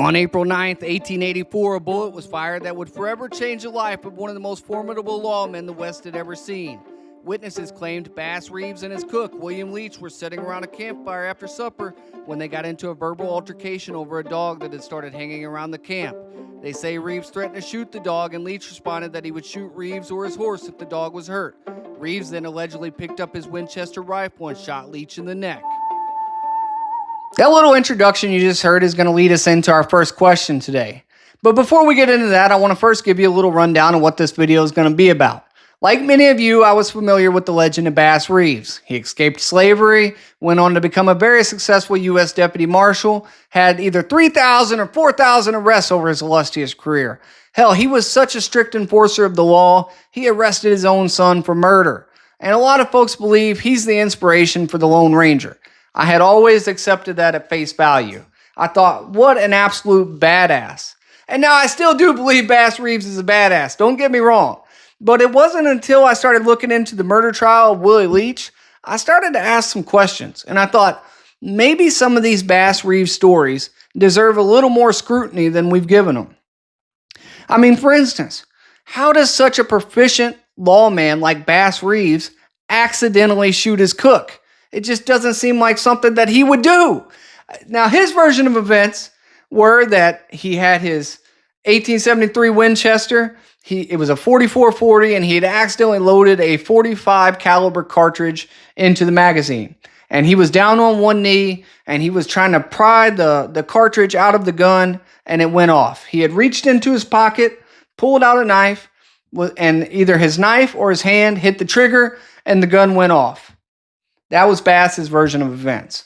On April 9th, 1884, a bullet was fired that would forever change the life of one of the most formidable lawmen the West had ever seen. Witnesses claimed Bass Reeves and his cook, William Leach, were sitting around a campfire after supper when they got into a verbal altercation over a dog that had started hanging around the camp. They say Reeves threatened to shoot the dog, and Leach responded that he would shoot Reeves or his horse if the dog was hurt. Reeves then allegedly picked up his Winchester rifle and shot Leach in the neck. That little introduction you just heard is going to lead us into our first question today. But before we get into that, I want to first give you a little rundown of what this video is going to be about. Like many of you, I was familiar with the legend of Bass Reeves. He escaped slavery, went on to become a very successful U.S. Deputy Marshal, had either 3,000 or 4,000 arrests over his illustrious career. Hell, he was such a strict enforcer of the law, he arrested his own son for murder. And a lot of folks believe he's the inspiration for the Lone Ranger. I had always accepted that at face value. I thought, what an absolute badass. And now I still do believe Bass Reeves is a badass, don't get me wrong. But it wasn't until I started looking into the murder trial of Willie Leach, I started to ask some questions. And I thought, maybe some of these Bass Reeves stories deserve a little more scrutiny than we've given them. I mean, for instance, how does such a proficient lawman like Bass Reeves accidentally shoot his cook? It just doesn't seem like something that he would do. Now, his version of events were that he had his 1873 Winchester. It was a 44-40, and he had accidentally loaded a 45 caliber cartridge into the magazine. And he was down on one knee, and he was trying to pry the cartridge out of the gun, and it went off. He had reached into his pocket, pulled out a knife, and either his knife or his hand hit the trigger, and the gun went off. That was Bass's version of events.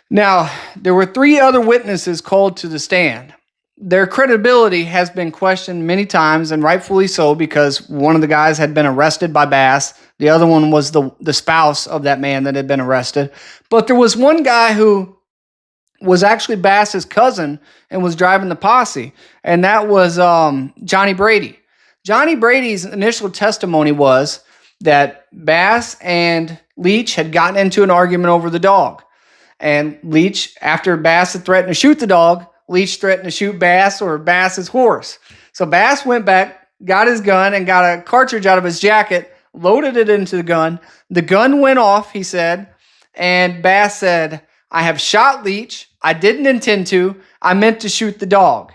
Now, there were 3 other witnesses called to the stand. Their credibility has been questioned many times, and rightfully so, because one of the guys had been arrested by Bass. The other one was the spouse of that man that had been arrested. But there was one guy who was actually Bass's cousin and was driving the posse, and that was Johnny Brady. Johnny Brady's initial testimony was that Bass and Leach had gotten into an argument over the dog. And Leach, after Bass had threatened to shoot the dog, Leach threatened to shoot Bass or Bass's horse. So Bass went back, got his gun, and got a cartridge out of his jacket, loaded it into the gun. The gun went off, he said, and Bass said, "I have shot Leach. I didn't intend to. I meant to shoot the dog."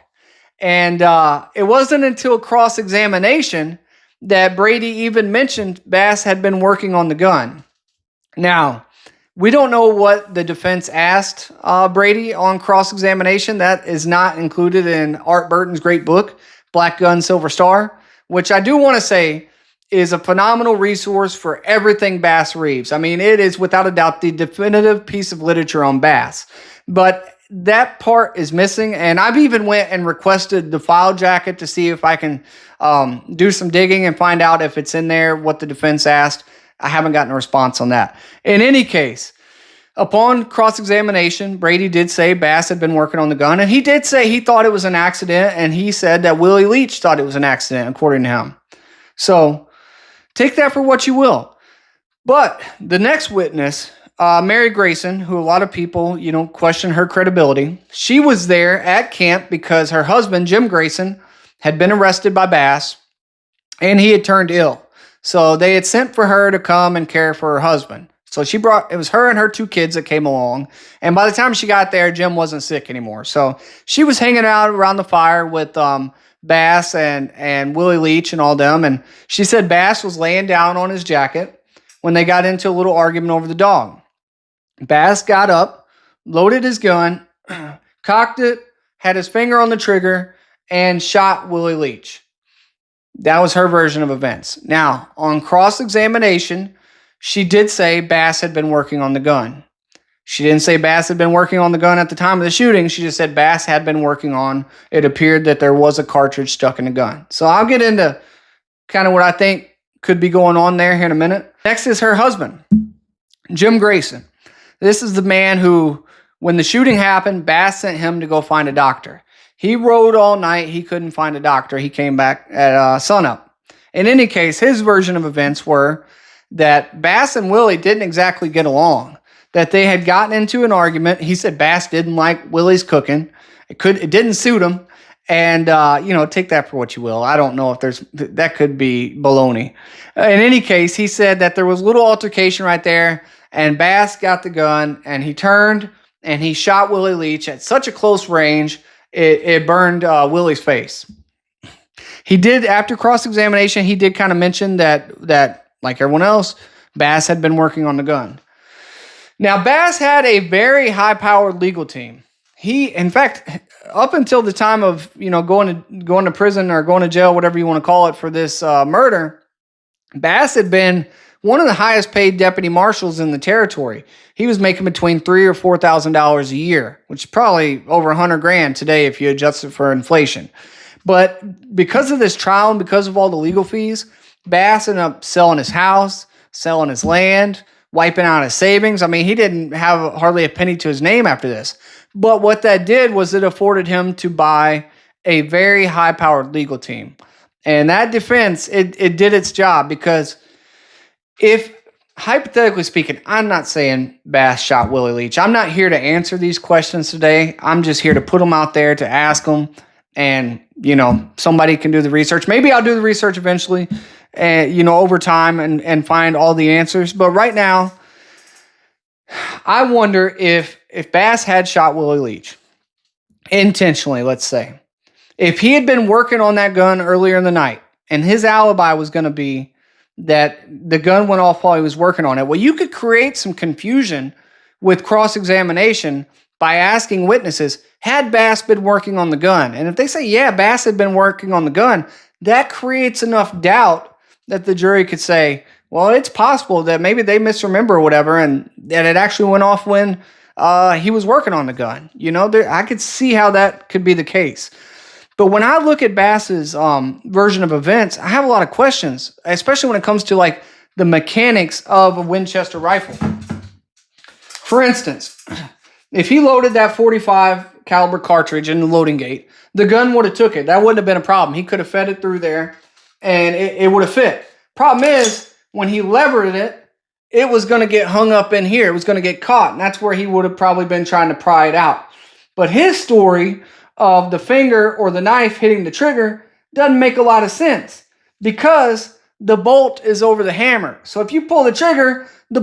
And it wasn't until cross-examination that Brady even mentioned Bass had been working on the gun. Now, we don't know what the defense asked Brady on cross-examination. That is not included in Art Burton's great book, Black Gun, Silver Star, which I do want to say is a phenomenal resource for everything Bass Reeves. I mean, it is without a doubt the definitive piece of literature on Bass. But that part is missing, and I've even went and requested the file jacket to see if I can do some digging and find out if it's in there, what the defense asked. I haven't gotten a response on that. In any case, upon cross-examination, Brady did say Bass had been working on the gun, and he did say he thought it was an accident, and he said that Willie Leach thought it was an accident, according to him. So take that for what you will. But the next witness, Mary Grayson, who a lot of people, question her credibility, she was there at camp because her husband, Jim Grayson, had been arrested by Bass, and he had turned ill. So they had sent for her to come and care for her husband. So it was her and her 2 kids that came along. And by the time she got there, Jim wasn't sick anymore. So she was hanging out around the fire with Bass and Willie Leach and all them. And she said Bass was laying down on his jacket when they got into a little argument over the dog. Bass got up, loaded his gun, cocked it, had his finger on the trigger, and shot Willie Leach. That was her version of events. Now, on cross-examination, she did say Bass had been working on the gun. She didn't say Bass had been working on the gun at the time of the shooting. She just said Bass had been working on. It appeared that there was a cartridge stuck in the gun. So I'll get into kind of what I think could be going on there here in a minute. Next is her husband, Jim Grayson. This is the man who, when the shooting happened, Bass sent him to go find a doctor. He rode all night. He couldn't find a doctor. He came back at sunup. In any case, his version of events were that Bass and Willie didn't exactly get along, that they had gotten into an argument. He said Bass didn't like Willie's cooking. It didn't suit him. And, take that for what you will. I don't know if that could be baloney. In any case, he said that there was a little altercation right there, and Bass got the gun, and he turned, and he shot Willie Leach at such a close range, it burned Willie's face. He did, after cross-examination, he did kind of mention that, like everyone else, Bass had been working on the gun. Now, Bass had a very high-powered legal team. He, in fact, up until the time of going to prison or going to jail, whatever you want to call it, for this murder, Bass had been one of the highest paid deputy marshals in the territory. He was making between $3,000 or $4,000 a year, which is probably over $100,000 today if you adjust it for inflation. But because of this trial and because of all the legal fees, Bass ended up selling his house, selling his land, wiping out his savings. I mean, he didn't have hardly a penny to his name after this. But what that did was it afforded him to buy a very high-powered legal team. And that defense, it did its job, because if, hypothetically speaking, I'm not saying Bass shot Willie Leach. I'm not here to answer these questions today. I'm just here to put them out there, to ask them. And, somebody can do the research. Maybe I'll do the research eventually, over time and find all the answers. But right now, I wonder if Bass had shot Willie Leach intentionally, let's say, if he had been working on that gun earlier in the night and his alibi was going to be that the gun went off while he was working on it, well, you could create some confusion with cross-examination by asking witnesses, had Bass been working on the gun? And if they say, yeah, Bass had been working on the gun, that creates enough doubt that the jury could say, well, it's possible that maybe they misremember or whatever, and that it actually went off when he was working on the gun. I could see how that could be the case. But when I look at Bass's version of events, I have a lot of questions, especially when it comes to like the mechanics of a Winchester rifle. For instance, if he loaded that .45 caliber cartridge in the loading gate, the gun would have took it. That wouldn't have been a problem. He could have fed it through there, and it would have fit. Problem is, when he levered it, it was going to get hung up in here. It was going to get caught, and that's where he would have probably been trying to pry it out. But his story of the finger or the knife hitting the trigger doesn't make a lot of sense, because the bolt is over the hammer. So if you pull the trigger, the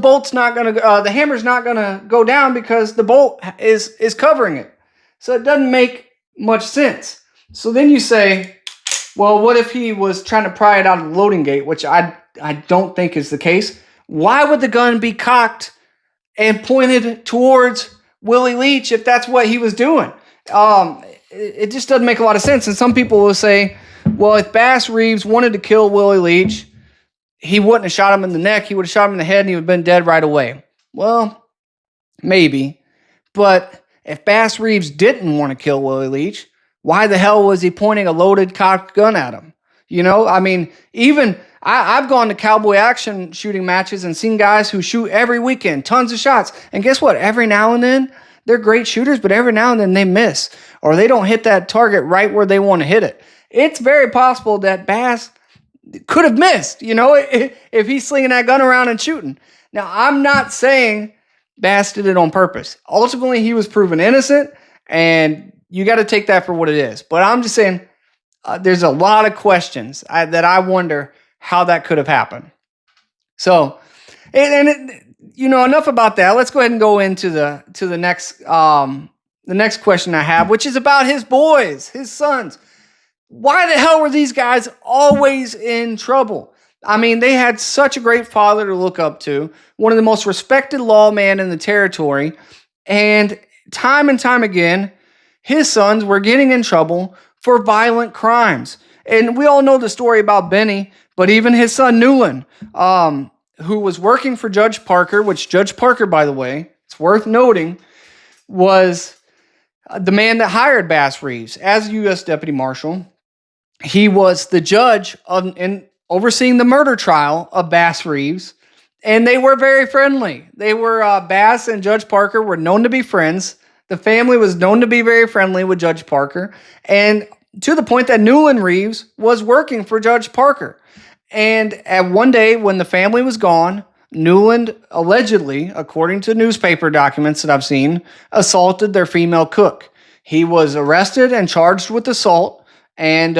hammer's not going to go down because the bolt is covering it. So it doesn't make much sense. So then you say, well, what if he was trying to pry it out of the loading gate, which I don't think is the case. Why would the gun be cocked and pointed towards Willie Leach if that's what he was doing? It just doesn't make a lot of sense. And some people will say, well, if Bass Reeves wanted to kill Willie Leach, he wouldn't have shot him in the neck. He would have shot him in the head and he would have been dead right away. Well, maybe. But if Bass Reeves didn't want to kill Willie Leach, why the hell was he pointing a loaded cocked gun at him? Even I've gone to cowboy action shooting matches and seen guys who shoot every weekend, tons of shots. And guess what? Every now and then, they're great shooters, but every now and then they miss, or they don't hit that target right where they want to hit it. It's very possible that Bass could have missed, if he's slinging that gun around and shooting. Now, I'm not saying Bass did it on purpose. Ultimately, he was proven innocent, and you got to take that for what it is. But I'm just saying, there's a lot of questions that I wonder how that could have happened. So, enough about that. Let's go ahead and go into the next question I have, which is about his boys, his sons. Why the hell were these guys always in trouble? I mean, they had such a great father to look up to, one of the most respected lawmen in the territory, and time again, his sons were getting in trouble for violent crimes. And we all know the story about Benny, but even his son Newland, who was working for Judge Parker, which Judge Parker, by the way, it's worth noting, was the man that hired Bass Reeves as U.S. Deputy Marshal. He was the judge in overseeing the murder trial of Bass Reeves, and they were very friendly. They were, Bass and Judge Parker were known to be friends. The family was known to be very friendly with Judge Parker, and to the point that Newland Reeves was working for Judge Parker. And at one day when the family was gone, Newland allegedly, according to newspaper documents that I've seen, assaulted their female cook. He was arrested and charged with assault, and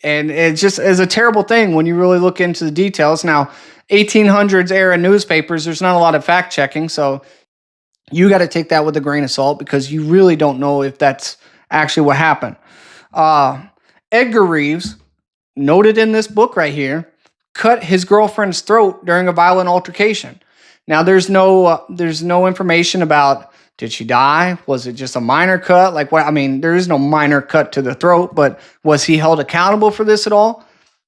it just is a terrible thing when you really look into the details. Now, 1800s era newspapers, there's not a lot of fact checking, so you got to take that with a grain of salt because you really don't know if that's actually what happened. Uh, Edgar Reeves, noted in this book right here, cut his girlfriend's throat during a violent altercation. Now, there's no information about, did she die? Was it just a minor cut? Like what? I mean, there is no minor cut to the throat, but was he held accountable for this at all?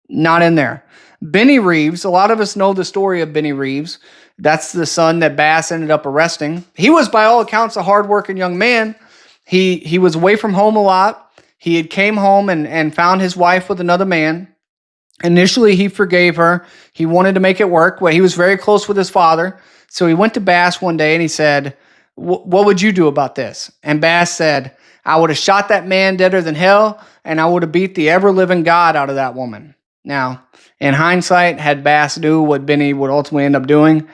Not in there. Benny Reeves, a lot of us know the story of Benny Reeves. That's the son that Bass ended up arresting. He was, by all accounts, a hardworking young man. He was away from home a lot. He had came home and found his wife with another man. Initially, he forgave her. He wanted to make it work. Well, he was very close with his father. So he went to Bass one day and he said, what would you do about this? And Bass said, I would have shot that man deader than hell, and I would have beat the ever-living God out of that woman. Now, in hindsight, had Bass do what Benny would ultimately end up doing,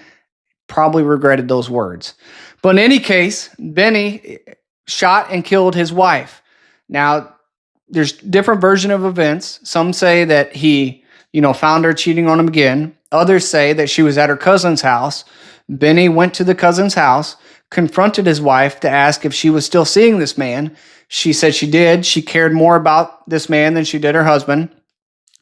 probably regretted those words. But in any case, Benny shot and killed his wife. Now, there's different version of events. Some say that he, found her cheating on him again. Others say that she was at her cousin's house. Benny went to the cousin's house, confronted his wife to ask if she was still seeing this man. She said she did. She cared more about this man than she did her husband.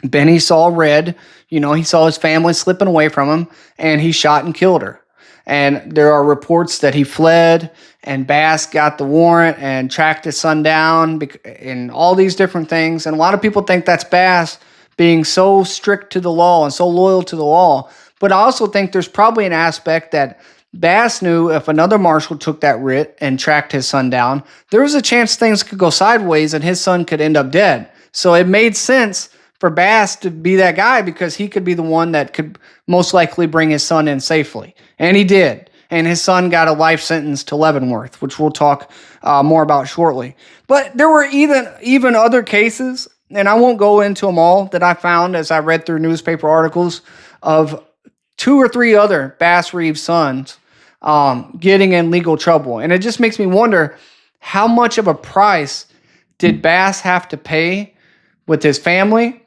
Benny saw red. He saw his family slipping away from him, and he shot and killed her. And there are reports that he fled, and Bass got the warrant and tracked his son down, and all these different things. And a lot of people think that's Bass being so strict to the law and so loyal to the law. But I also think there's probably an aspect that Bass knew if another marshal took that writ and tracked his son down, there was a chance things could go sideways and his son could end up dead. So it made sense for Bass to be that guy because he could be the one that could most likely bring his son in safely. And he did. And his son got a life sentence to Leavenworth, which we'll talk more about shortly. But there were even other cases, and I won't go into them all, that I found as I read through newspaper articles of 2 or 3 other Bass Reeves sons getting in legal trouble. And it just makes me wonder, how much of a price did Bass have to pay with his family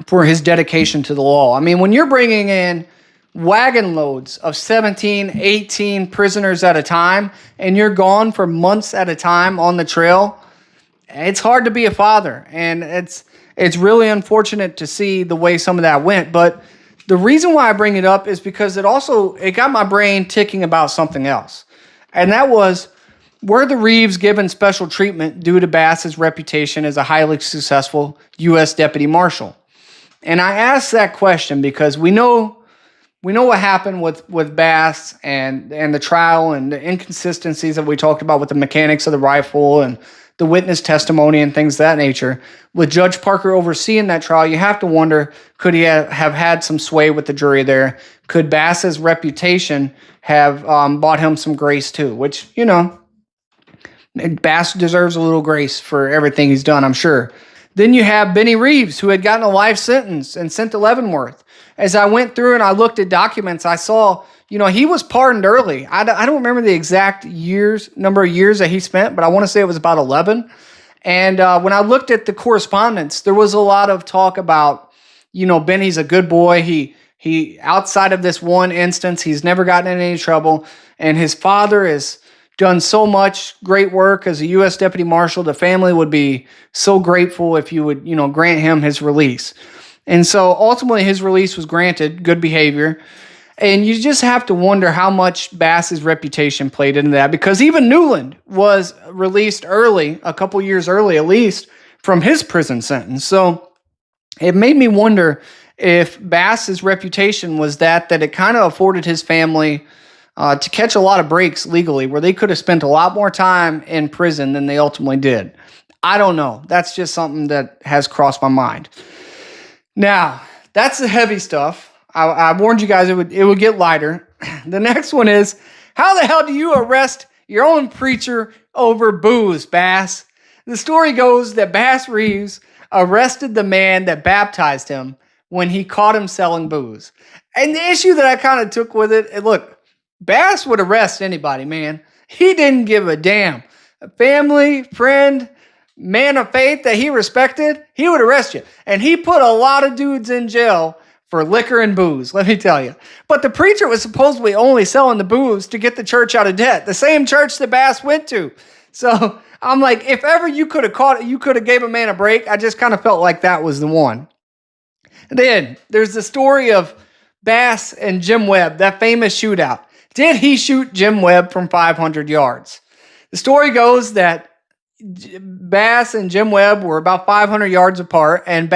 for his dedication to the law? I mean, when you're bringing in wagon loads of 17, 18 prisoners at a time, and you're gone for months at a time on the trail, it's hard to be a father. And it's really unfortunate to see the way some of that went. But the reason why I bring it up is because it got my brain ticking about something else. And that was, were the Reeves given special treatment due to Bass's reputation as a highly successful U.S. deputy marshal? And I asked that question because we know what happened with Bass and the trial and the inconsistencies that we talked about with the mechanics of the rifle and the witness testimony and things of that nature. With Judge Parker overseeing that trial, you have to wonder, could he have had some sway with the jury there? Could Bass's reputation have bought him some grace too? Which, Bass deserves a little grace for everything he's done, I'm sure. Then you have Benny Reeves, who had gotten a life sentence and sent to Leavenworth. As I went through and I looked at documents, I saw, he was pardoned early. I don't remember the exact number of years that he spent, but I want to say it was about 11. And when I looked at the correspondence, there was a lot of talk about, Benny's a good boy. He outside of this one instance, he's never gotten in any trouble. And his father has done so much great work as a U.S. Deputy Marshal. The family would be so grateful if you would, grant him his release. And so ultimately his release was granted, good behavior. And you just have to wonder how much Bass's reputation played into that, because even Newland was released early, a couple years early at least, from his prison sentence. So it made me wonder if Bass's reputation was that it kind of afforded his family to catch a lot of breaks legally, where they could have spent a lot more time in prison than they ultimately did. I don't know. That's just something that has crossed my mind. Now, that's the heavy stuff. I warned you guys it would get lighter. The next one is, how the hell do you arrest your own preacher over booze, Bass? The story goes that Bass Reeves arrested the man that baptized him when he caught him selling booze. And the issue that I kind of took with it, look, Bass would arrest anybody, man. He didn't give a damn. family, friend, man of faith that he respected, he would arrest you. And he put a lot of dudes in jail for liquor and booze, let me tell you. But the preacher was supposedly only selling the booze to get the church out of debt, the same church that Bass went to. So I'm like, if ever you could have caught it, you could have gave a man a break. I just kind of felt like that was the one. And then there's the story of Bass and Jim Webb, that famous shootout. Did he shoot Jim Webb from 500 yards? The story goes that Bass and Jim Webb were about 500 yards apart, and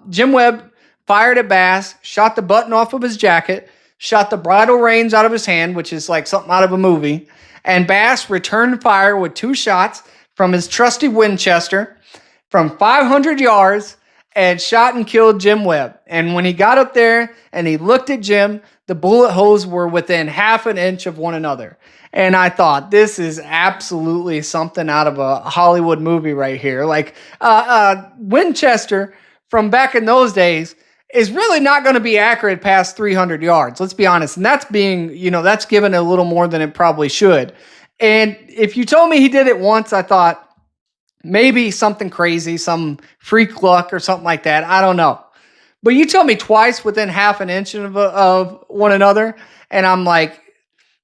Jim Webb fired at Bass, shot the button off of his jacket, shot the bridle reins out of his hand, which is like something out of a movie, and Bass returned fire with 2 shots from his trusty Winchester from 500 yards and shot and killed Jim Webb. And when he got up there and he looked at Jim, the bullet holes were within half an inch of one another. And I thought, this is absolutely something out of a Hollywood movie right here. Like, Winchester from back in those days is really not going to be accurate past 300 yards. Let's be honest. And that's that's given a little more than it probably should. And if you told me he did it once, I thought maybe something crazy, some freak luck or something like that. I don't know. But you told me twice within half an inch of one another. And I'm like,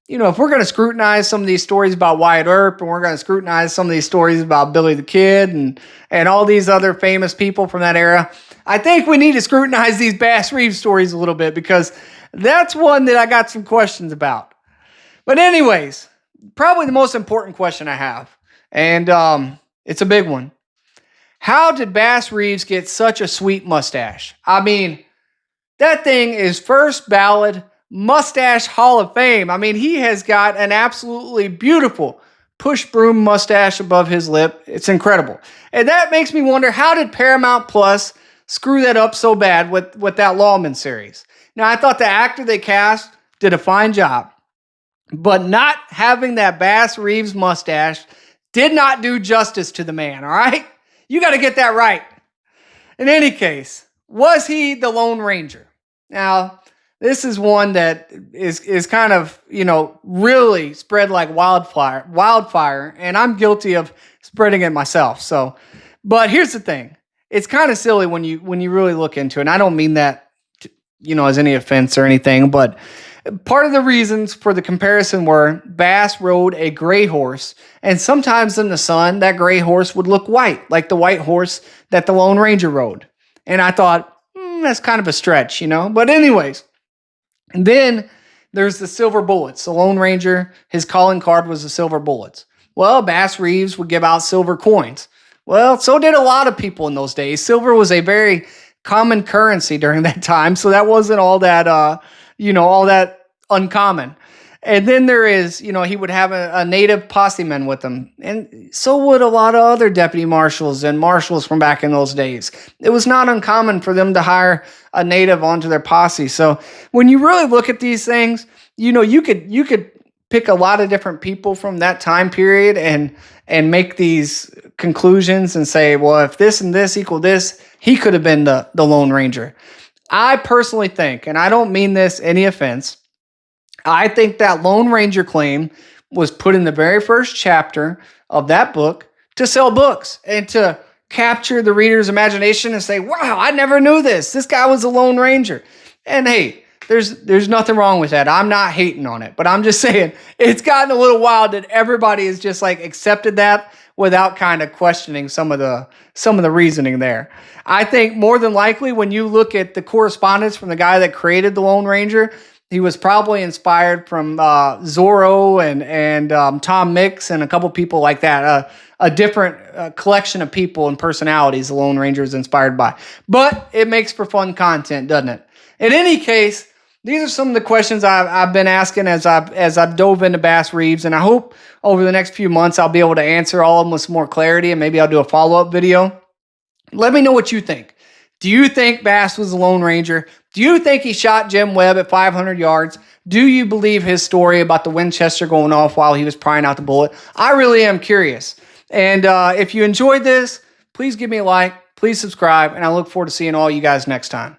if we're going to scrutinize some of these stories about Wyatt Earp, and we're going to scrutinize some of these stories about Billy the Kid and all these other famous people from that era, I think we need to scrutinize these Bass Reeves stories a little bit, because that's one that I got some questions about. But anyways, probably the most important question I have, and it's a big one. How did Bass Reeves get such a sweet mustache? I mean, that thing is first ballot Mustache Hall of Fame. I mean, he has got an absolutely beautiful push broom mustache above his lip. It's incredible. And that makes me wonder, how did Paramount Plus screw that up so bad with that Lawman series? Now, I thought the actor they cast did a fine job, but not having that Bass Reeves mustache did not do justice to the man, all right? You got to get that right. In any case, was he the Lone Ranger? Now, this is one that is kind of, really spread like wildfire, and I'm guilty of spreading it myself. So, but here's the thing. It's kind of silly when you really look into it. And I don't mean that, as any offense or anything, but part of the reasons for the comparison were Bass rode a gray horse, and sometimes in the sun, that gray horse would look white, like the white horse that the Lone Ranger rode. And I thought, that's kind of a stretch, But anyways, and then there's the silver bullets. The Lone Ranger, his calling card was the silver bullets. Well, Bass Reeves would give out silver coins. Well, so did a lot of people in those days. Silver was a very common currency during that time, so that wasn't all that, all that uncommon. And then there is, he would have a native posseman with him, and so would a lot of other deputy marshals and marshals from back in those days. It was not uncommon for them to hire a native onto their posse. So when you really look at these things, you could pick a lot of different people from that time period and make these conclusions and say, well, if this and this equal this, he could have been the Lone Ranger. I personally think, and I don't mean this any offense, I think that Lone Ranger claim was put in the very first chapter of that book to sell books and to capture the reader's imagination and say, wow, I never knew this. This guy was a Lone Ranger. And hey, there's nothing wrong with that. I'm not hating on it, but I'm just saying it's gotten a little wild that everybody has just like accepted that without kind of questioning some of the reasoning there. I think more than likely when you look at the correspondence from the guy that created the Lone Ranger, he was probably inspired from Zorro and Tom Mix and a couple people like that. A different collection of people and personalities the Lone Ranger is inspired by. But it makes for fun content, doesn't it? In any case, these are some of the questions I've been asking as I've dove into Bass Reeves, and I hope over the next few months I'll be able to answer all of them with some more clarity, and maybe I'll do a follow-up video. Let me know what you think. Do you think Bass was the Lone Ranger? Do you think he shot Jim Webb at 500 yards? Do you believe his story about the Winchester going off while he was prying out the bullet? I really am curious. And if you enjoyed this, please give me a like, please subscribe, and I look forward to seeing all you guys next time.